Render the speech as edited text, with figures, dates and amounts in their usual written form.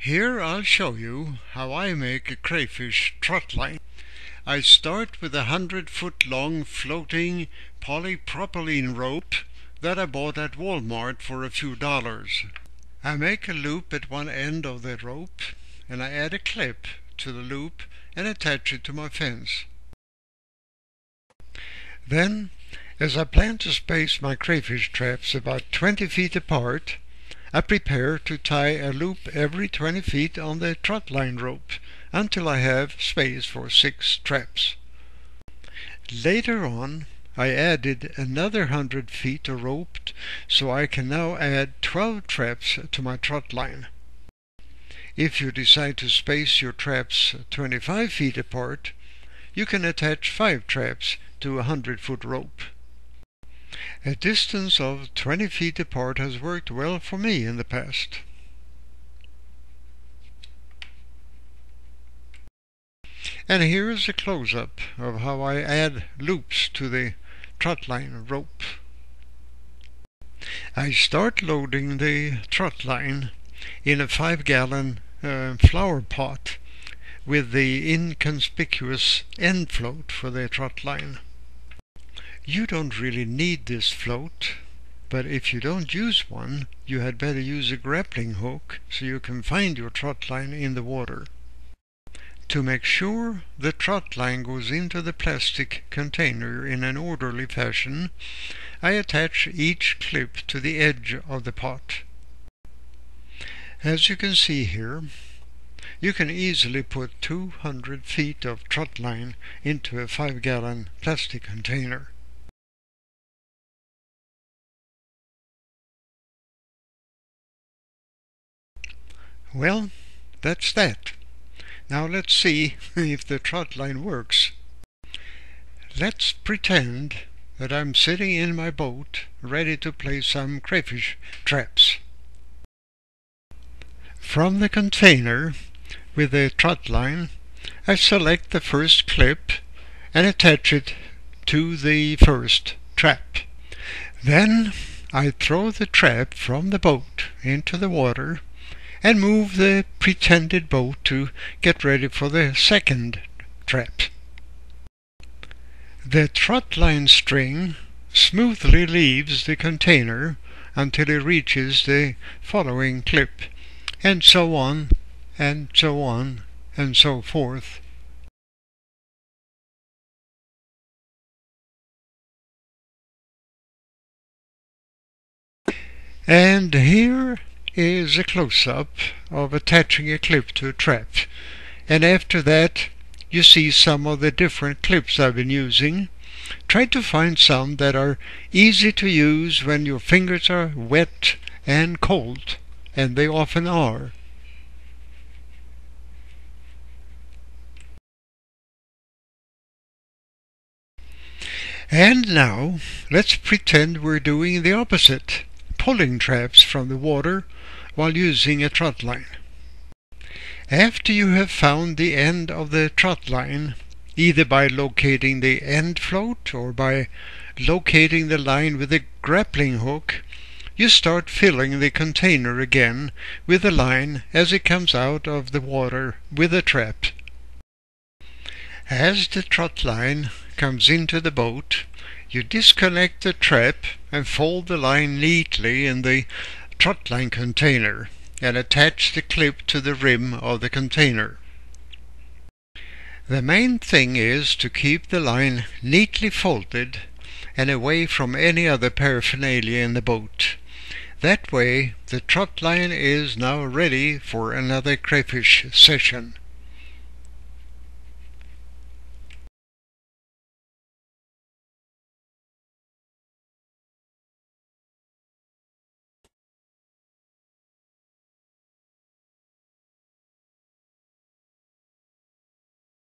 Here I'll show you how I make a crayfish trot line. I start with a 100-foot long floating polypropylene rope that I bought at Walmart for a few dollars. I make a loop at one end of the rope and I add a clip to the loop and attach it to my fence. Then, as I plan to space my crayfish traps about 20 feet apart, I prepare to tie a loop every 20 feet on the trot line rope until I have space for 6 traps. Later on, I added another 100 feet of rope, so I can now add 12 traps to my trot line. If you decide to space your traps 25 feet apart, you can attach 5 traps to a 100-foot rope. A distance of 20 feet apart has worked well for me in the past. And here is a close-up of how I add loops to the trot line rope. I start loading the trot line in a 5-gallon flower pot with the inconspicuous end float for the trot line. You don't really need this float, but if you don't use one, you had better use a grappling hook so you can find your trot line in the water. To make sure the trot line goes into the plastic container in an orderly fashion, I attach each clip to the edge of the pot. As you can see here, you can easily put 200 feet of trot line into a 5-gallon plastic container. Well, that's that. Now let's see if the trot line works. Let's pretend that I'm sitting in my boat ready to place some crayfish traps. From the container with the trot line, I select the first clip and attach it to the first trap. Then I throw the trap from the boat into the water and move the pretended boat to get ready for the second trap. The trot line string smoothly leaves the container until it reaches the following clip, and so on, and so on, and so forth. And here is a close-up of attaching a clip to a trap, and after that you see some of the different clips I've been using. Try to find some that are easy to use when your fingers are wet and cold, and they often are. And now let's pretend we're doing the opposite, pulling traps from the water while using a trot line. After you have found the end of the trot line, either by locating the end float or by locating the line with a grappling hook, you start filling the container again with the line as it comes out of the water with a trap. As the trot line comes into the boat, you disconnect the trap and fold the line neatly in the trot line container and attach the clip to the rim of the container. The main thing is to keep the line neatly folded and away from any other paraphernalia in the boat. That way the trot line is now ready for another crayfish session.